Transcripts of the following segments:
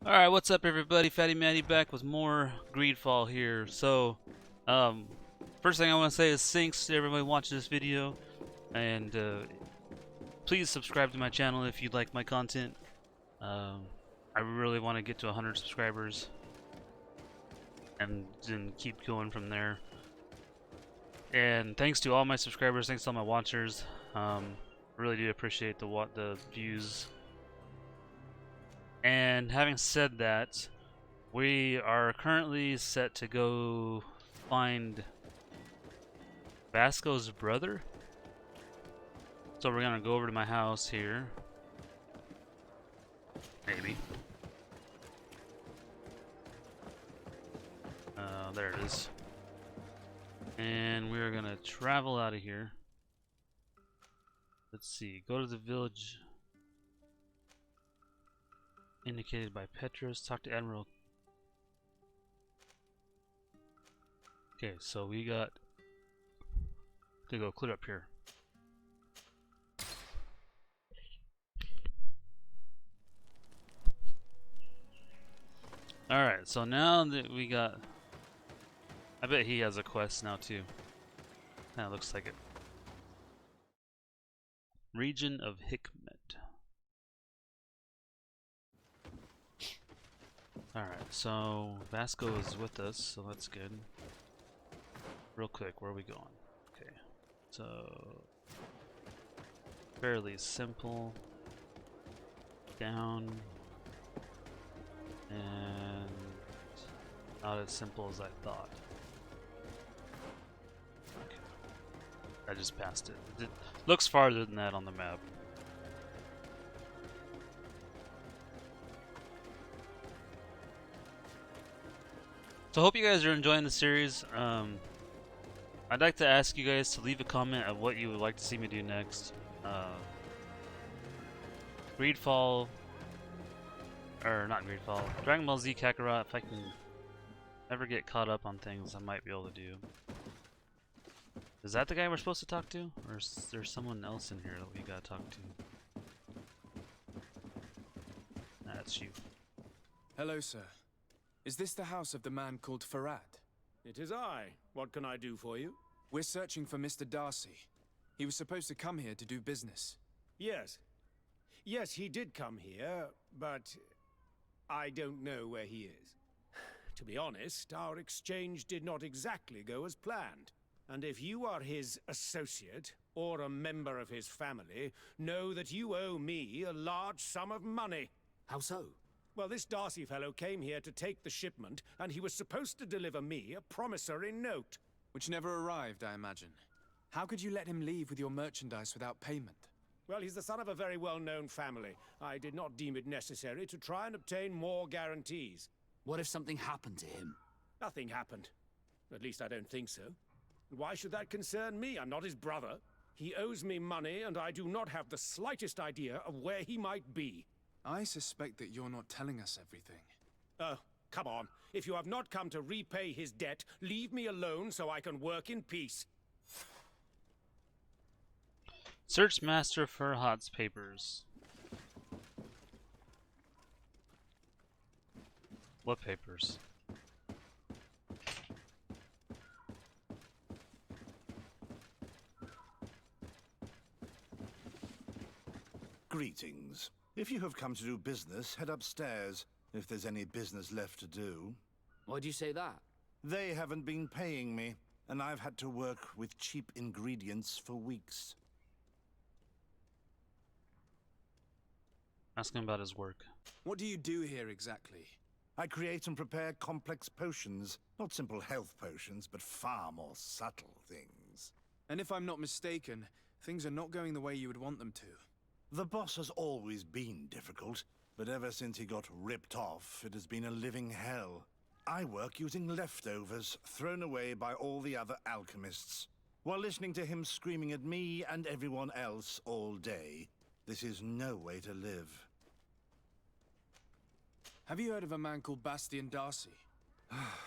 Alright, what's up everybody? Fatty Matty back with more Greedfall here. So, um, first thing I want to say is thanks to everybody watching this video, and please subscribe to my channel if you like my content. I really want to get to 100 subscribers, and then keep going from there. And thanks to all my subscribers, thanks to all my watchers. Really do appreciate the views. And having said that, we are currently set to go find Vasco's brother. So we're gonna go over to my house here. Maybe. There it is. And we're gonna travel out of here. Let's see, go to the village indicated by Petros, talk to Admiral. Okay, so we got to go clear up here. Alright, so now that we got... I bet he has a quest now too. Kinda looks like it. Region of Hikmet. Alright, so Vasco is with us, so that's good. Real quick, where are we going? Okay, so fairly simple. Down. And not as simple as I thought. Okay. I just passed it. It looks farther than that on the map. So I hope you guys are enjoying the series. I'd like to ask you guys to leave a comment of what you would like to see me do next. Greedfall, or not Greedfall, Dragon Ball Z Kakarot. If I can ever get caught up on things, I might be able to do. Is that the guy we're supposed to talk to? Or is there someone else in here that we gotta talk to? That's you. Hello, sir. Is this the house of the man called Farad? It is I. What can I do for you? We're searching for Mr. Darcy. He was supposed to come here to do business. Yes. Yes, he did come here, but I don't know where he is. To be honest, our exchange did not exactly go as planned. And if you are his associate, or a member of his family, know that you owe me a large sum of money. How so? Well, this Darcy fellow came here to take the shipment, and he was supposed to deliver me a promissory note. Which never arrived, I imagine. How could you let him leave with your merchandise without payment? Well, he's the son of a very well-known family. I did not deem it necessary to try and obtain more guarantees. What if something happened to him? Nothing happened. At least I don't think so. Why should that concern me? I'm not his brother. He owes me money, and I do not have the slightest idea of where he might be. I suspect that you're not telling us everything. Oh, come on. If you have not come to repay his debt, leave me alone so I can work in peace. Search Master Farhad's papers. What papers? Greetings. If you have come to do business, head upstairs, if there's any business left to do. Why'd you say that? They haven't been paying me, and I've had to work with cheap ingredients for weeks. Ask him about his work. What do you do here exactly? I create and prepare complex potions. Not simple health potions, but far more subtle things. And if I'm not mistaken, things are not going the way you would want them to. The boss has always been difficult, but ever since he got ripped off, it has been a living hell. I work using leftovers thrown away by all the other alchemists, while listening to him screaming at me and everyone else all day. This is no way to live. Have you heard of a man called Bastian Darcy?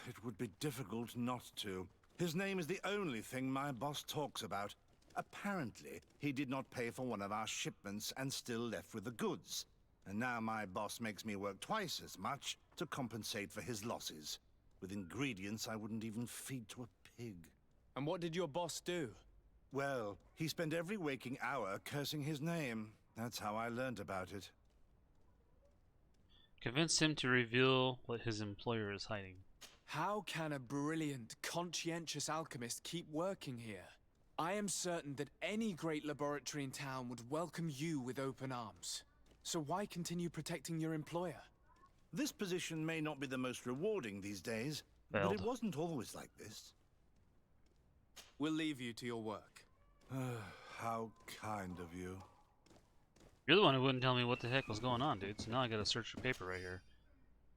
It would be difficult not to. His name is the only thing my boss talks about. Apparently, he did not pay for one of our shipments and still left with the goods. And now my boss makes me work twice as much to compensate for his losses. With ingredients I wouldn't even feed to a pig. And what did your boss do? Well, he spent every waking hour cursing his name. That's how I learned about it. Convince him to reveal what his employer is hiding. How can a brilliant, conscientious alchemist keep working here? I am certain that any great laboratory in town would welcome you with open arms. So why continue protecting your employer? This position may not be the most rewarding these days, but Failed. it wasn't always like this. We'll leave you to your work. How kind of you. You're the one who wouldn't tell me what the heck was going on, dude, so now I gotta search your paper right here.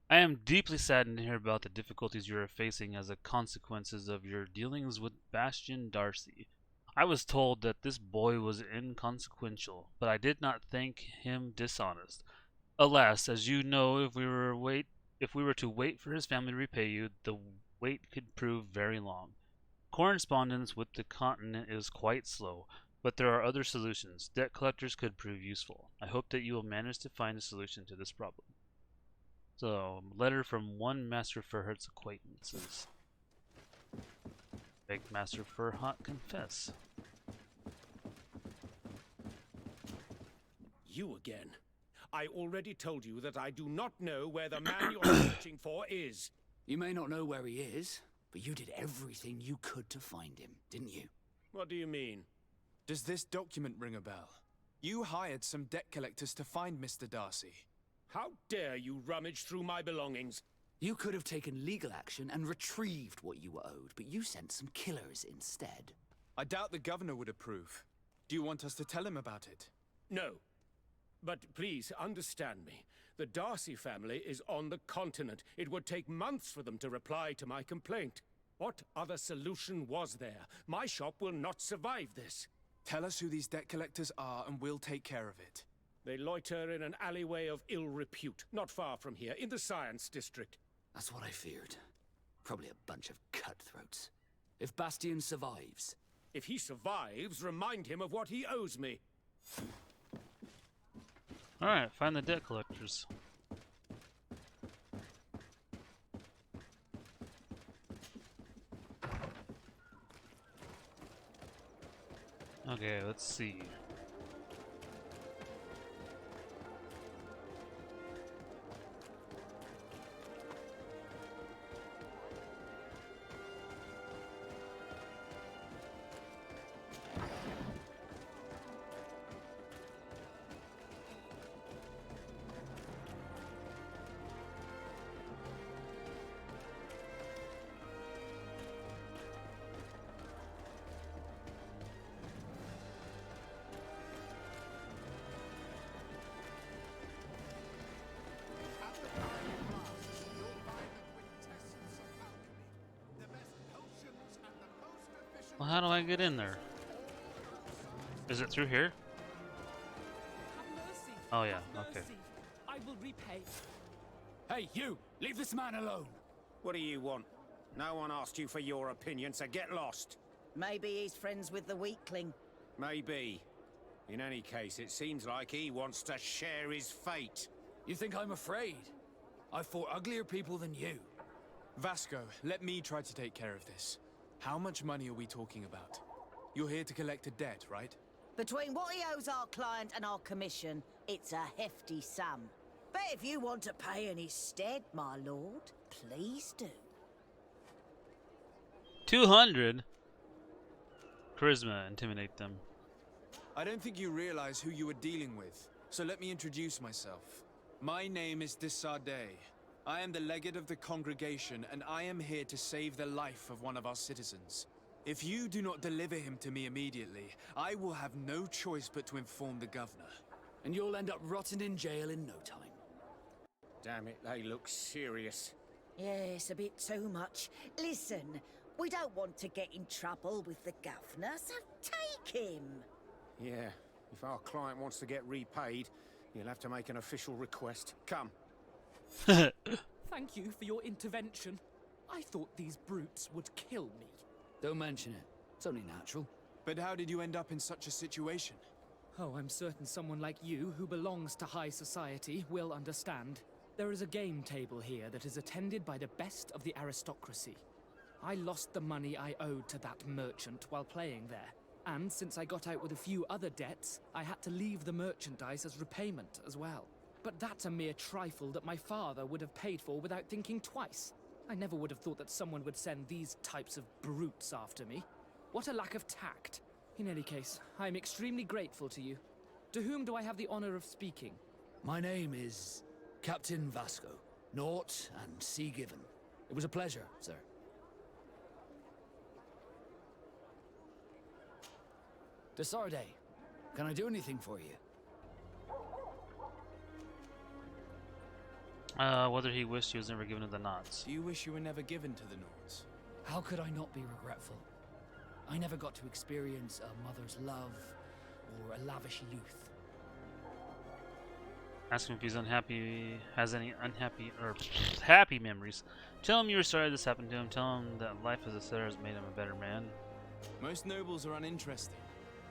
I am deeply saddened to hear about the difficulties you are facing as a consequences of your dealings with Bastian Darcy. I was told that this boy was inconsequential, but I did not think him dishonest. Alas, as you know, if we were to wait for his family to repay you, the wait could prove very long. Correspondence with the continent is quite slow, but there are other solutions. Debt collectors could prove useful. I hope that you will manage to find a solution to this problem. So, letter from one Master Furhurt's acquaintances. Beg Master Furhut confess. You again. I already told you that I do not know where the man you're searching for is. You may not know where he is, but you did everything you could to find him, didn't you? What do you mean? Does this document ring a bell? You hired some debt collectors to find Mr. Darcy. How dare you rummage through my belongings? You could have taken legal action and retrieved what you were owed, but you sent some killers instead. I doubt the governor would approve. Do you want us to tell him about it? No. But please understand me. The Darcy family is on the continent. It would take months for them to reply to my complaint. What other solution was there? My shop will not survive this. Tell us who these debt collectors are and we'll take care of it. They loiter in an alleyway of ill repute, not far from here, in the Science District. That's what I feared. Probably a bunch of cutthroats. If Bastian survives... If he survives, remind him of what he owes me. Alright, find the debt collectors. Okay, let's see. Well, how do I get in there? Is it through here? Have mercy. Oh yeah, Have okay. mercy. I will repay. Hey, you! Leave this man alone! What do you want? No one asked you for your opinion, so get lost. Maybe he's friends with the weakling. Maybe. In any case, it seems like he wants to share his fate. You think I'm afraid? I've fought uglier people than you. Vasco, let me try to take care of this. How much money are we talking about? You're here to collect a debt, right? Between what he owes our client and our commission, it's a hefty sum. But if you want to pay in his stead, my lord, please do. 200? Charisma, intimidate them. I don't think you realize who you are dealing with, so let me introduce myself. My name is Desardet. I am the legate of the congregation, and I am here to save the life of one of our citizens. If you do not deliver him to me immediately, I will have no choice but to inform the governor. And you'll end up rotting in jail in no time. Damn it, they look serious. Yes, a bit too much. Listen, we don't want to get in trouble with the governor, so take him. Yeah, if our client wants to get repaid, you'll have to make an official request. Come. Thank you for your intervention. I thought these brutes would kill me. Don't mention it. It's only natural. But how did you end up in such a situation? Oh, I'm certain someone like you, who belongs to high society, will understand. There is a game table here that is attended by the best of the aristocracy. I lost the money I owed to that merchant while playing there. And since I got out with a few other debts, I had to leave the merchandise as repayment as well. But that's a mere trifle that my father would have paid for without thinking twice. I never would have thought that someone would send these types of brutes after me. What a lack of tact. In any case, I am extremely grateful to you. To whom do I have the honor of speaking? My name is Captain Vasco. Naught and sea given. It was a pleasure, sir. Desarde, can I do anything for you? Whether he wished he was never given to the knots. Do you wish you were never given to the Nords? How could I not be regretful? I never got to experience a mother's love or a lavish youth. Ask him if he's unhappy, has any unhappy or happy memories. Tell him you were sorry this happened to him. Tell him that life as a sailor has made him a better man. Most nobles are uninteresting.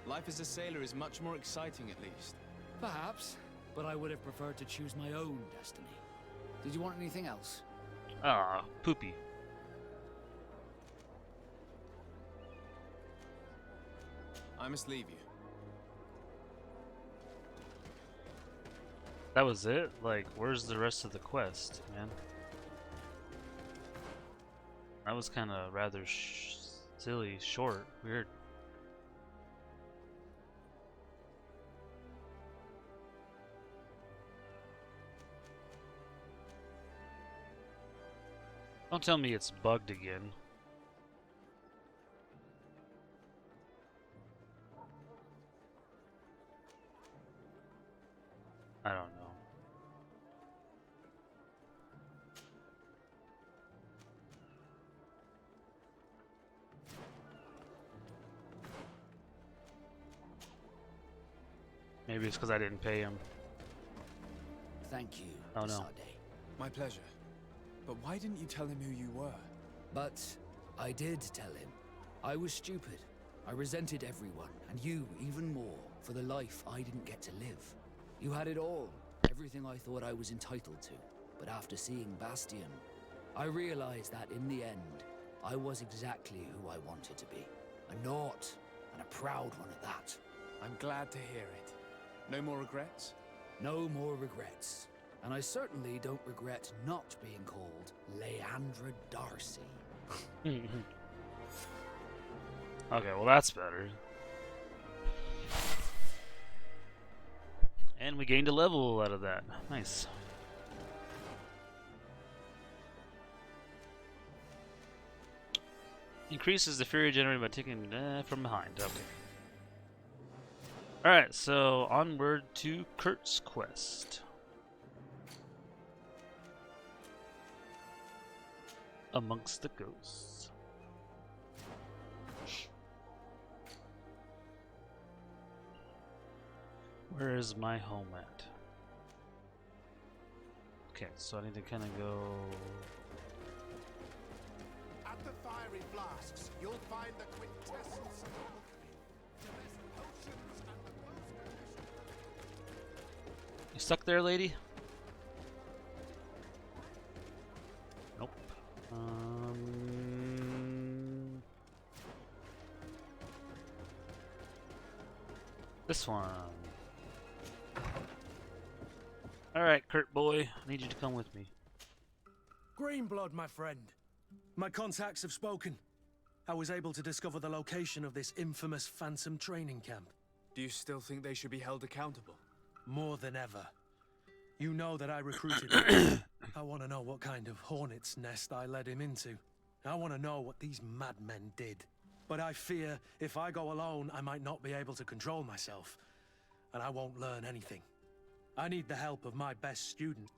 Life as a sailor is much more exciting, at least. Perhaps, but I would have preferred to choose my own destiny. Did you want anything else? Ah, poopy. I must leave you. That was it? Like, where's the rest of the quest, man? That was kind of rather silly, short, weird. Don't tell me it's bugged again. I don't know. Maybe it's because I didn't pay him. Thank you, Oh, no. Desarde. My pleasure. But why didn't you tell him who you were? But I did tell him. I was stupid. I resented everyone, and you even more, for the life I didn't get to live. You had it all, everything I thought I was entitled to. But after seeing Bastion, I realized that in the end, I was exactly who I wanted to be. A naught, and a proud one at that. I'm glad to hear it. No more regrets? No more regrets. And I certainly don't regret not being called Leandra Darcy. Okay, well that's better. And we gained a level out of that. Nice. Increases the fury generated by taking from behind. Okay. Alright, so onward to Kurt's quest. Amongst the ghosts. Where is my home at? Okay, so I need to kind of go. At the fiery flasks, you'll find the quintessence of alchemy. The best potions and the most delicious. You stuck there, lady? Nope. This one. Alright, Kurt boy, I need you to come with me. Greenblood, my friend. My contacts have spoken. I was able to discover the location of this infamous Phantom training camp. Do you still think they should be held accountable? More than ever. You know that I recruited him. I want to know what kind of hornet's nest I led him into. I want to know what these madmen did. But I fear if I go alone, I might not be able to control myself. And I won't learn anything. I need the help of my best student.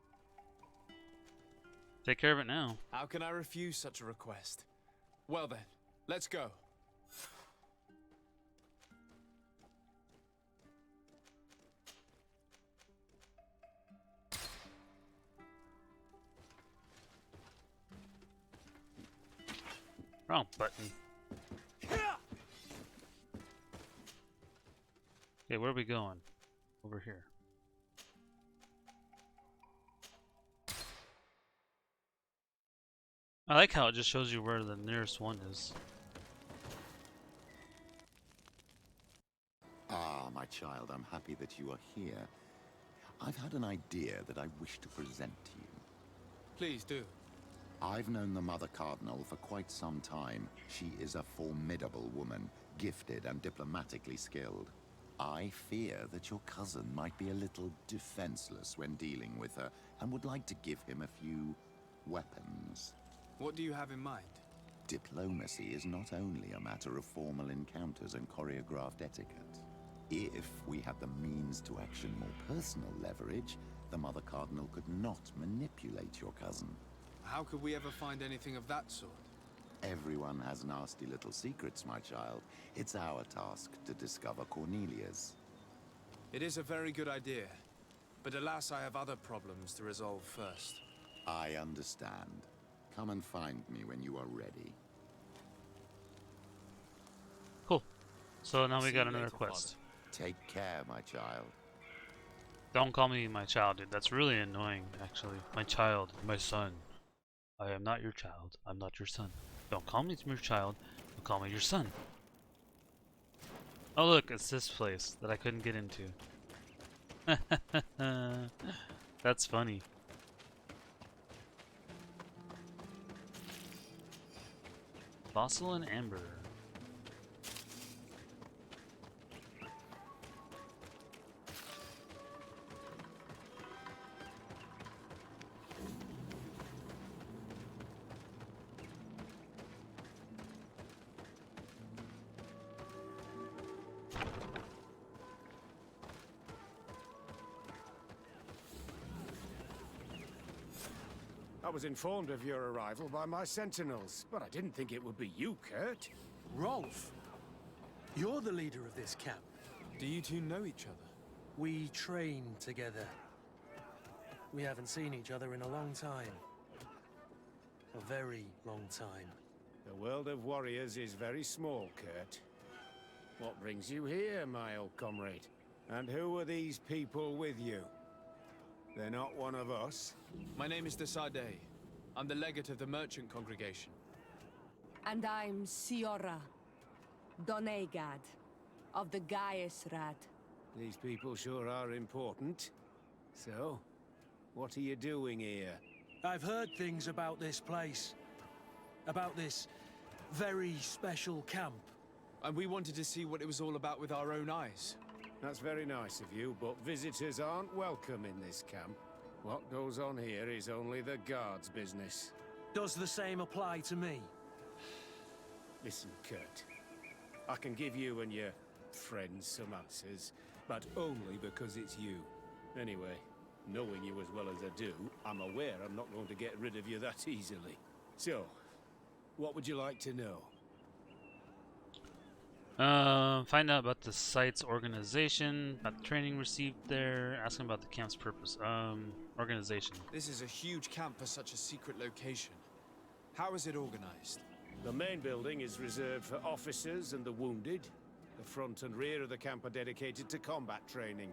Take care of it now. How can I refuse such a request? Well then, let's go. Wrong button. Okay, where are we going? Over here. I like how it just shows you where the nearest one is. Ah, my child, I'm happy that you are here. I've had an idea that I wish to present to you. Please do. I've known the Mother Cardinal for quite some time. She is a formidable woman, gifted and diplomatically skilled. I fear that your cousin might be a little defenseless when dealing with her, and would like to give him a few weapons. What do you have in mind? Diplomacy is not only a matter of formal encounters and choreographed etiquette. If we had the means to action more personal leverage, the Mother Cardinal could not manipulate your cousin. How could we ever find anything of that sort? Everyone has nasty little secrets, my child. It's our task to discover Cornelia's. It is a very good idea, but alas, I have other problems to resolve first. I understand. Come and find me when you are ready. Cool. So now we See got you another later, quest. Take care, my child. Don't call me my child, dude. That's really annoying, actually. My child, my son. I am not your child. I'm not your son. Don't call me your child. Don't call me your son. Oh look, it's this place that I couldn't get into. That's funny. Fossil and amber. I was informed of your arrival by my sentinels, but I didn't think it would be you, Kurt. Rolf, you're the leader of this camp. Do you two know each other? We train together. We haven't seen each other in a long time. A very long time. The world of warriors is very small, Kurt. What brings you here, my old comrade? And who are these people with you? They're not one of us? My name is Desardet. I'm the legate of the merchant congregation. And I'm Siora, Donegad, of the Gaiusrad. These people sure are important. So, what are you doing here? I've heard things about this place. About this very special camp. And we wanted to see what it was all about with our own eyes. That's very nice of you, but visitors aren't welcome in this camp. What goes on here is only the guards' business. Does the same apply to me? Listen, Kurt. I can give you and your friends some answers, but only because it's you. Anyway, knowing you as well as I do, I'm aware I'm not going to get rid of you that easily. So, what would you like to know? Find out about the site's organization, about the training received there, asking about the camp's purpose. Organization. This is a huge camp for such a secret location. How is it organized? The main building is reserved for officers and the wounded. The front and rear of the camp are dedicated to combat training.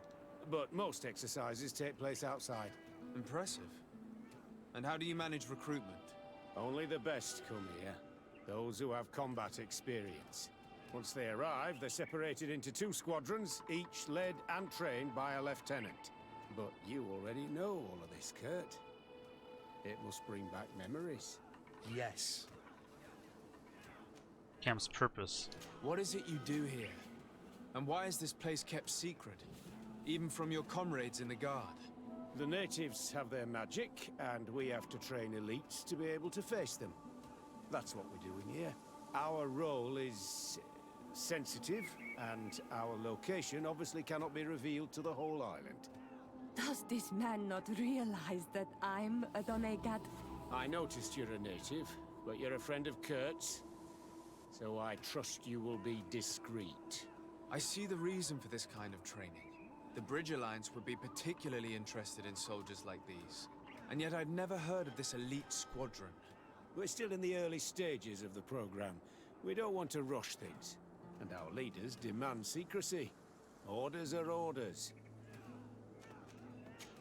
But most exercises take place outside. Impressive. And how do you manage recruitment? Only the best come here. Those who have combat experience. Once they arrive, they're separated into 2 squadrons, each led and trained by a lieutenant. But you already know all of this, Kurt. It must bring back memories. Yes. Camp's purpose. What is it you do here? And why is this place kept secret? Even from your comrades in the guard? The natives have their magic, and we have to train elites to be able to face them. That's what we're doing here. Our role is sensitive, and our location obviously cannot be revealed to the whole island. Does this man not realize that I'm a Donegad? I noticed you're a native, but you're a friend of Kurt's, so I trust you will be discreet. I see the reason for this kind of training. The Bridge Alliance would be particularly interested in soldiers like these. And yet I'd never heard of this elite squadron. We're still in the early stages of the program. We don't want to rush things. And our leaders demand secrecy. Orders are orders.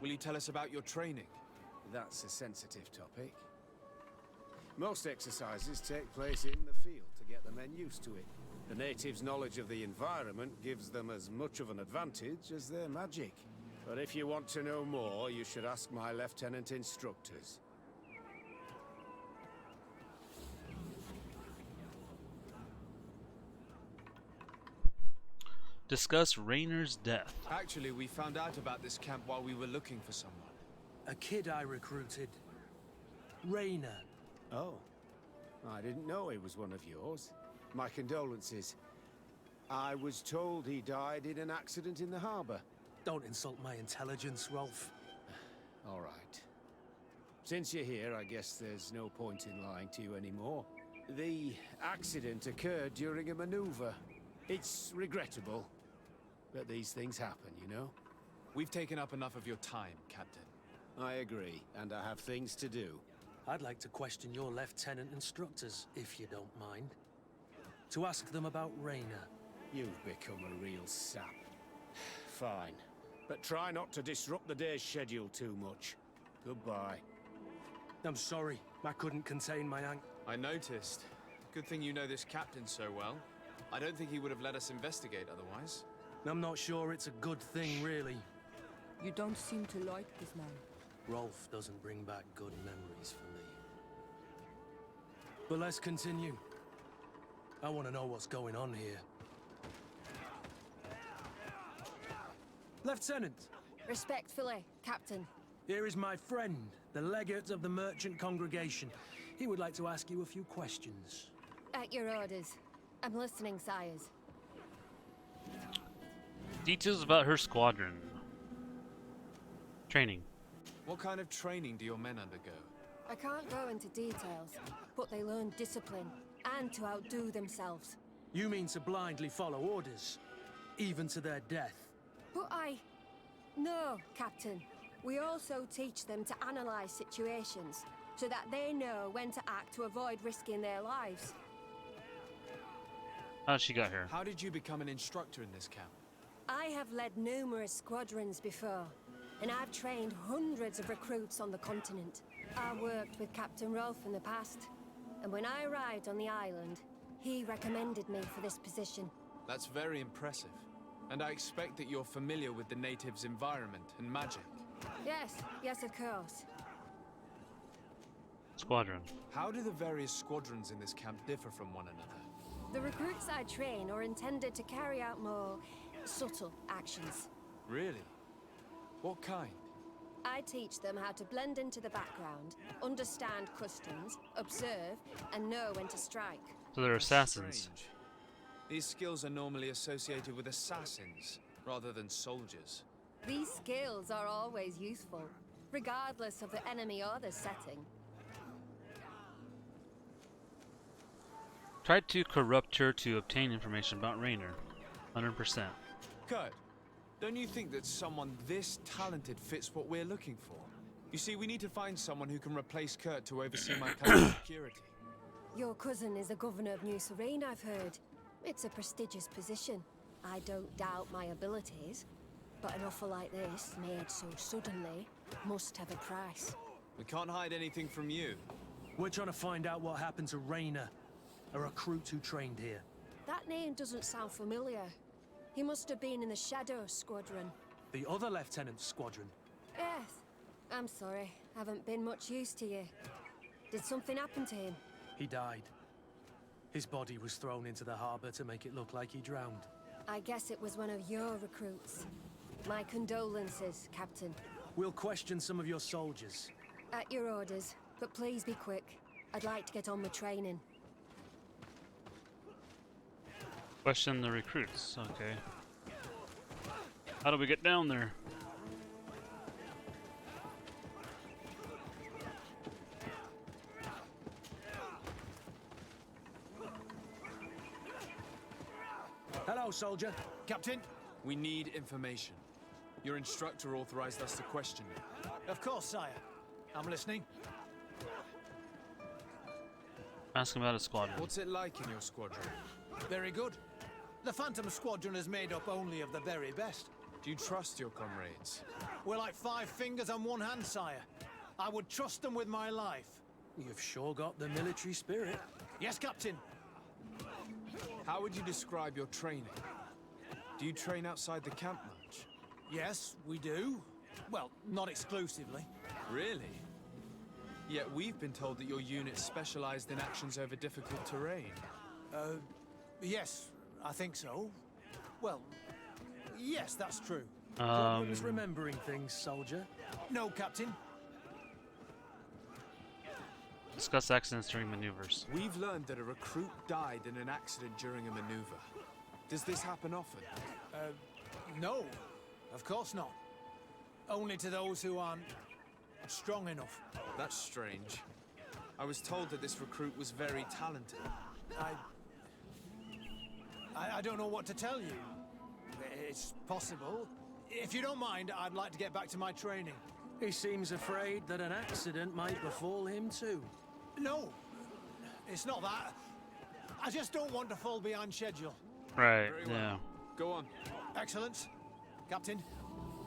Will you tell us about your training? That's a sensitive topic. Most exercises take place in the field to get the men used to it. The natives' knowledge of the environment gives them as much of an advantage as their magic. But if you want to know more, you should ask my lieutenant instructors. Discuss Raynor's death. Actually, we found out about this camp while we were looking for someone. A kid I recruited. Rayner. Oh. I didn't know he was one of yours. My condolences. I was told he died in an accident in the harbor. Don't insult my intelligence, Rolf. All right. Since you're here, I guess there's no point in lying to you anymore. The accident occurred during a maneuver. It's regrettable, but these things happen, you know? We've taken up enough of your time, Captain. I agree, and I have things to do. I'd like to question your lieutenant instructors, if you don't mind. To ask them about Rayner. You've become a real sap. Fine. But try not to disrupt the day's schedule too much. Goodbye. I'm sorry, I couldn't contain my I noticed. Good thing you know this captain so well. I don't think he would have let us investigate otherwise. I'm not sure it's a good thing, really. You don't seem to like this man. Rolf doesn't bring back good memories for me. But let's continue. I want to know what's going on here. Lieutenant! Respectfully, Captain. Here is my friend, the legate of the merchant congregation. He would like to ask you a few questions. At your orders. I'm listening, sires. Details about her squadron. Training. What kind of training do your men undergo? I can't go into details, but they learn discipline and to outdo themselves. You mean to blindly follow orders, even to their death? But No, Captain. We also teach them to analyze situations, so that they know when to act to avoid risking their lives. How'd she got here? How did you become an instructor in this camp? I have led numerous squadrons before, and I've trained hundreds of recruits on the continent. I worked with Captain Rolf in the past, and when I arrived on the island, he recommended me for this position. That's very impressive. And I expect that you're familiar with the natives' environment and magic. Yes, of course. Squadron. How do the various squadrons in this camp differ from one another? The recruits I train are intended to carry out more subtle actions. Really? What kind? I teach them how to blend into the background, understand customs, observe, and know when to strike. So they're That's assassins. strange. These skills are normally associated with assassins, rather than soldiers. These skills are always useful, regardless of the enemy or the setting. Tried to corrupt her to obtain information about Rayner. 100%. Kurt, don't you think that someone this talented fits what we're looking for? You see, we need to find someone who can replace Kurt to oversee my country's security. Your cousin is the governor of New Serene, I've heard. It's a prestigious position. I don't doubt my abilities, but an offer like this, made so suddenly, must have a price. We can't hide anything from you. We're trying to find out what happened to Rayner, a recruit who trained here. That name doesn't sound familiar. He must have been in the Shadow Squadron. The other lieutenant's squadron. Yes. I'm sorry. Haven't been much use to you. Did something happen to him? He died. His body was thrown into the harbor to make it look like he drowned. I guess it was one of your recruits. My condolences, Captain. We'll question some of your soldiers. At your orders, but please be quick. I'd like to get on with training. Question the recruits. Okay. How do we get down there? Hello, soldier. Captain, we need information. Your instructor authorized us to question you. Of course, sire. I'm listening. Ask him about his squadron. What's it like in your squadron? Very good. The Phantom Squadron is made up only of the very best. Do you trust your comrades? We're like 5 fingers on one hand, sire. I would trust them with my life. You've sure got the military spirit. Yes, Captain. How would you describe your training? Do you train outside the camp much? Yes, we do. Well, not exclusively. Really? Yet we've been told that your unit's specialized in actions over difficult terrain. Yes, I think so. Well, yes, that's true. Problems remembering things, soldier. No, Captain. Discuss accidents during maneuvers. We've learned that a recruit died in an accident during a maneuver. Does this happen often? No, of course not. Only to those who aren't strong enough. That's strange. I was told that this recruit was very talented. I don't know what to tell you. It's possible. If you don't mind, I'd like to get back to my training. He seems afraid that an accident might befall him too. No, it's not that. I just don't want to fall behind schedule. Right, Very yeah. well. Go on. Excellence. Captain.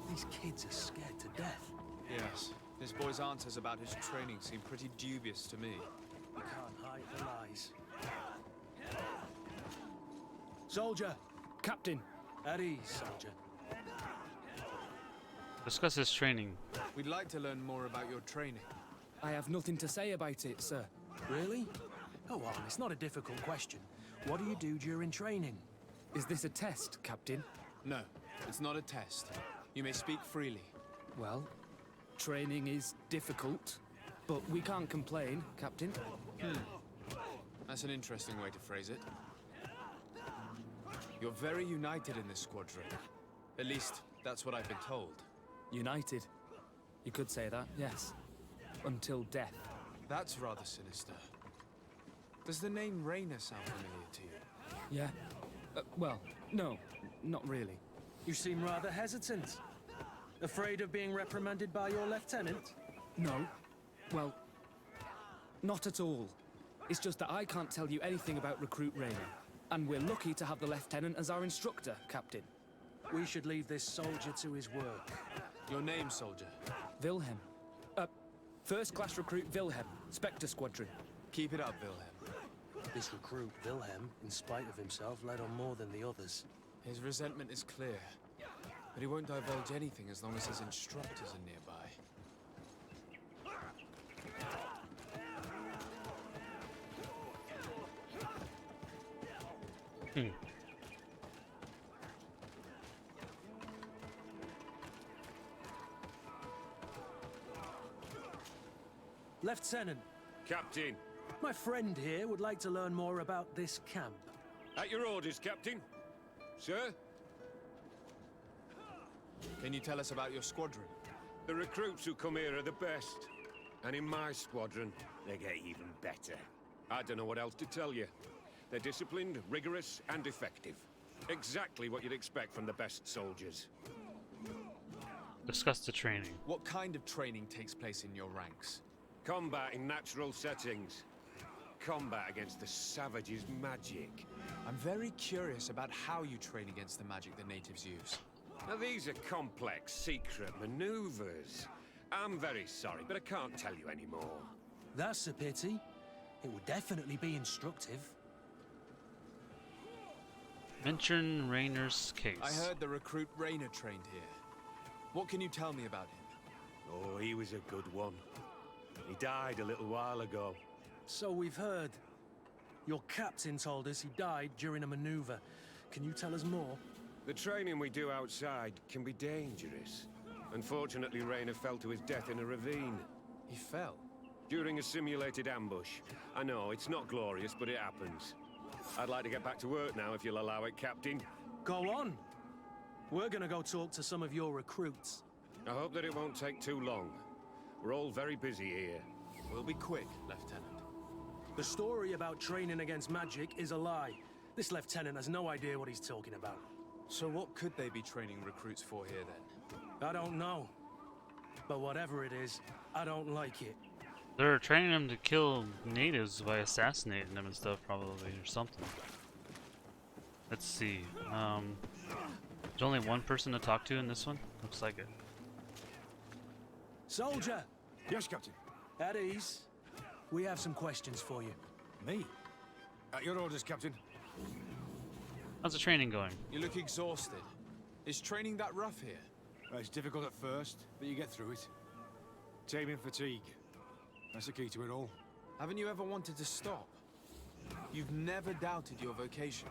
These kids are scared to death. Yes. This boy's answers about his training seem pretty dubious to me. You can't hide the lies. Soldier! Captain, At ease, soldier. Discuss his training. We'd like to learn more about your training. I have nothing to say about it, sir. Really? Go on, it's not a difficult question. What do you do during training? Is this a test, Captain? No, it's not a test. You may speak freely. Well, training is difficult, but we can't complain, Captain. That's an interesting way to phrase it. You're very united in this squadron. At least, that's what I've been told. United. You could say that, yes. Until death. That's rather sinister. Does the name Rainer sound familiar to you? Yeah? Well, no, not really. You seem rather hesitant. Afraid of being reprimanded by your lieutenant? No. Well, not at all. It's just that I can't tell you anything about Recruit Rainer. And we're lucky to have the Lieutenant as our instructor, Captain. We should leave this soldier to his work. Your name, soldier? Wilhelm. First class recruit Wilhelm, Spectre Squadron. Keep it up, Wilhelm. This recruit, Wilhelm, in spite of himself, led on more than the others. His resentment is clear, but he won't divulge anything as long as his instructors are nearby. Lieutenant, Captain. my friend here would like to learn more about this camp. At your orders, Captain. Sir? Can you tell us about your squadron? The recruits who come here are the best. And in my squadron, they get even better. I don't know what else to tell you. They're disciplined, rigorous, and effective. Exactly what you'd expect from the best soldiers. Discuss the training. What kind of training takes place in your ranks? Combat in natural settings. Combat against the savages' magic. I'm very curious about how you train against the magic the natives use. Now these are complex, secret maneuvers. I'm very sorry, but I can't tell you anymore. That's a pity. It would definitely be instructive. Mention Rainer's case. I heard the recruit Rainer trained here. What can you tell me about him? Oh, he was a good one. He died a little while ago. So we've heard. Your captain told us he died during a maneuver. Can you tell us more? The training we do outside can be dangerous. Unfortunately, Rainer fell to his death in a ravine. He fell? During a simulated ambush. I know, it's not glorious, but it happens. I'd like to get back to work now, if you'll allow it, Captain. Go on. We're gonna go talk to some of your recruits. I hope that it won't take too long. We're all very busy here. We'll be quick, Lieutenant. The story about training against magic is a lie. This lieutenant has no idea what he's talking about. So what could they be training recruits for here, then? I don't know. But whatever it is, I don't like it. They're training them to kill natives by assassinating them and stuff, probably, or something. Let's see. There's only one person to talk to in this one. Looks like it. Soldier, Yes, Captain. at ease. We have some questions for you. Me? At your orders, Captain. How's the training going? You look exhausted. Is training that rough here? Well, it's difficult at first, but you get through it. Taming fatigue. That's the key to it all. Haven't you ever wanted to stop? You've never doubted your vocation.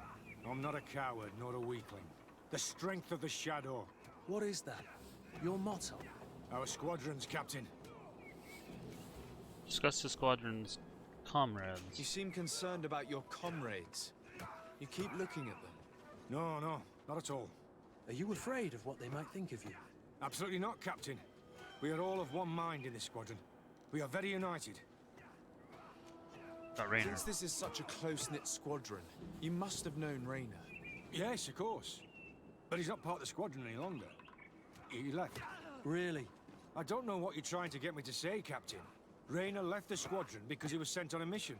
I'm not a coward, nor a weakling. The strength of the Shadow. What is that? Your motto? Our squadron's captain. Discuss the squadron's comrades. You seem concerned about your comrades. You keep looking at them. No, not at all. Are you afraid of what they might think of you? Absolutely not, Captain. We are all of one mind in this squadron. We are very united. Raynor. Since this is such a close-knit squadron, you must have known Raynor. Yes, of course. But he's not part of the squadron any longer. He left. Really? I don't know what you're trying to get me to say, Captain. Raynor left the squadron because he was sent on a mission.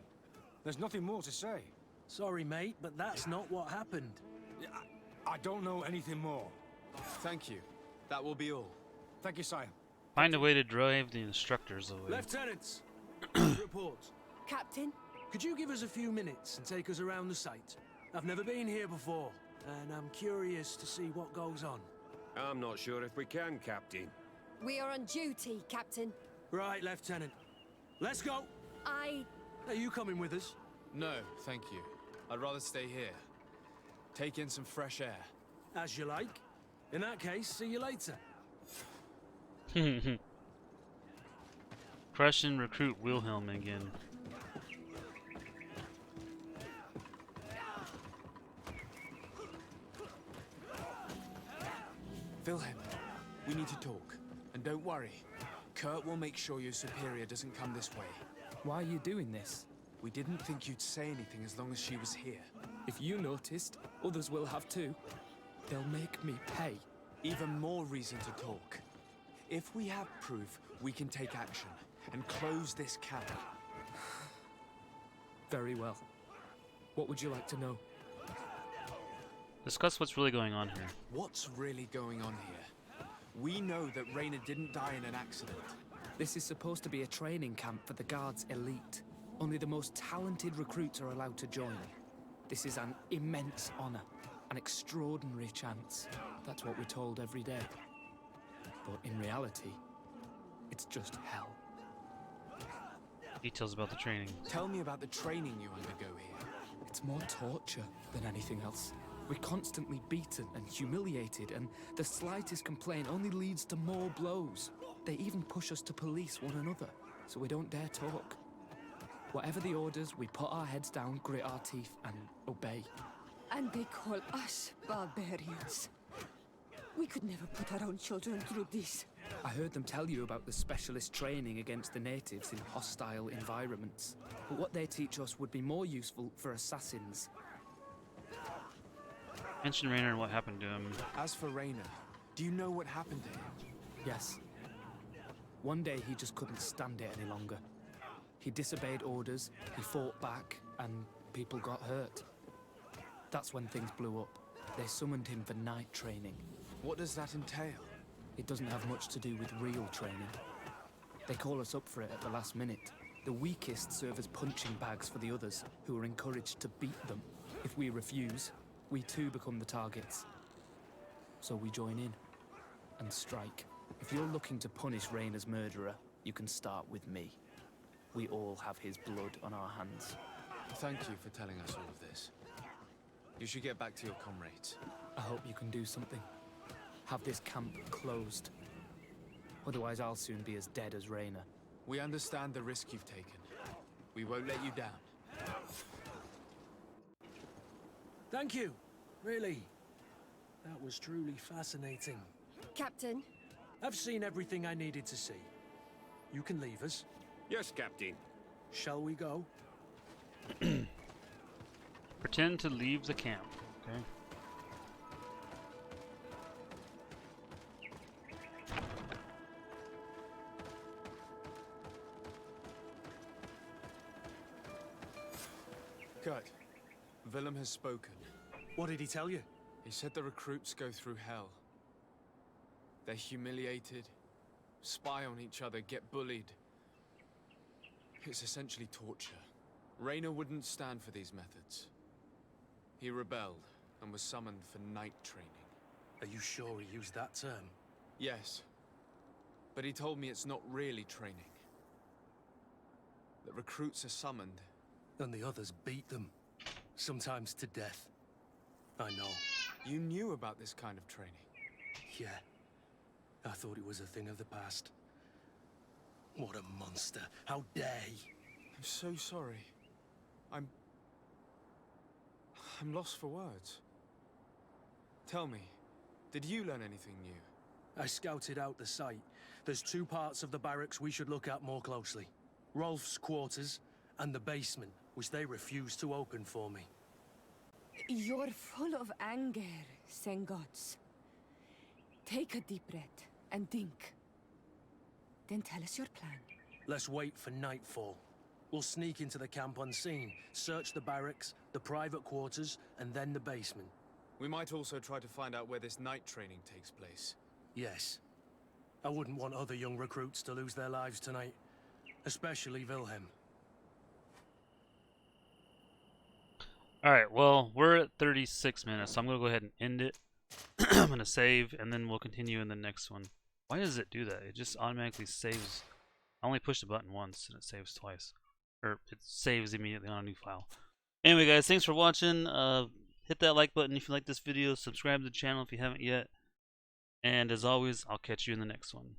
There's nothing more to say. Sorry, mate, but that's not what happened. I don't know anything more. Thank you. That will be all. Thank you, sire. Find a way to drive the instructors away. Lieutenants, reports. Captain? Could you give us a few minutes and take us around the site? I've never been here before, and I'm curious to see what goes on. I'm not sure if we can, Captain. We are on duty, Captain. Right, Lieutenant. Let's go! Are you coming with us? No, thank you. I'd rather stay here. Take in some fresh air. As you like. In that case, see you later. Prussian recruit Wilhelm again. Wilhelm, we need to talk. And don't worry. Kurt will make sure your superior doesn't come this way. Why are you doing this? We didn't think you'd say anything as long as she was here. If you noticed, others will have too. They'll make me pay. Even more reason to talk. If we have proof, we can take action and close this camp. Very well. What would you like to know? Discuss what's really going on here. What's really going on here? We know that Raynor didn't die in an accident. This is supposed to be a training camp for the Guard's elite. Only the most talented recruits are allowed to join. This is an immense honor, an extraordinary chance. That's what we're told every day. But in reality, it's just hell. Details about the training. Tell me about the training you undergo here. It's more torture than anything else. We're constantly beaten and humiliated, and the slightest complaint only leads to more blows. They even push us to police one another, so we don't dare talk. Whatever the orders, we put our heads down, grit our teeth, and obey. And they call us barbarians. We could never put our own children through this. I heard them tell you about the specialist training against the natives in hostile environments. But what they teach us would be more useful for assassins. Mention Raynor and what happened to him. As for Raynor, do you know what happened to him? Yes. One day he just couldn't stand it any longer. He disobeyed orders, he fought back, and people got hurt. That's when things blew up. They summoned him for night training. What does that entail? It doesn't have much to do with real training. They call us up for it at the last minute. The weakest serve as punching bags for the others, who are encouraged to beat them. If we refuse, we too become the targets. So we join in and strike. If you're looking to punish Raynor's murderer, you can start with me. We all have his blood on our hands. Thank you for telling us all of this. You should get back to your comrades. I hope you can do something. Have this camp closed. Otherwise I'll soon be as dead as Raynor. We understand the risk you've taken. We won't let you down. Thank you. Really. That was truly fascinating. Captain? I've seen everything I needed to see. You can leave us. Yes, Captain. Shall we go? Pretend to leave the camp. Okay. Kurt, Willem has spoken. What did he tell you? He said the recruits go through hell. They're humiliated, spy on each other, get bullied. It's essentially torture. Rayner wouldn't stand for these methods. He rebelled and was summoned for night training. Are you sure he used that term? Yes, but he told me it's not really training. The recruits are summoned. And the others beat them, sometimes to death. I know. You knew about this kind of training? Yeah. I thought it was a thing of the past. What a monster. How dare he? I'm so sorry. I'm lost for words. Tell me, did you learn anything new? I scouted out the site. There's 2 parts of the barracks we should look at more closely. Rolf's quarters and the basement, which they refused to open for me. You're full of anger, Sengots. Take a deep breath and think. Then tell us your plan. Let's wait for nightfall. We'll sneak into the camp unseen, search the barracks, the private quarters, and then the basement. We might also try to find out where this night training takes place. Yes. I wouldn't want other young recruits to lose their lives tonight. Especially Wilhelm. Alright, well, we're at 36 minutes, so I'm going to go ahead and end it. I'm going to save, and then we'll continue in the next one. Why does it do that? It just automatically saves. I only pushed the button once, and it saves twice. Or, it saves immediately on a new file. Anyway, guys, thanks for watching. Hit that like button if you like this video. Subscribe to the channel if you haven't yet. And as always, I'll catch you in the next one.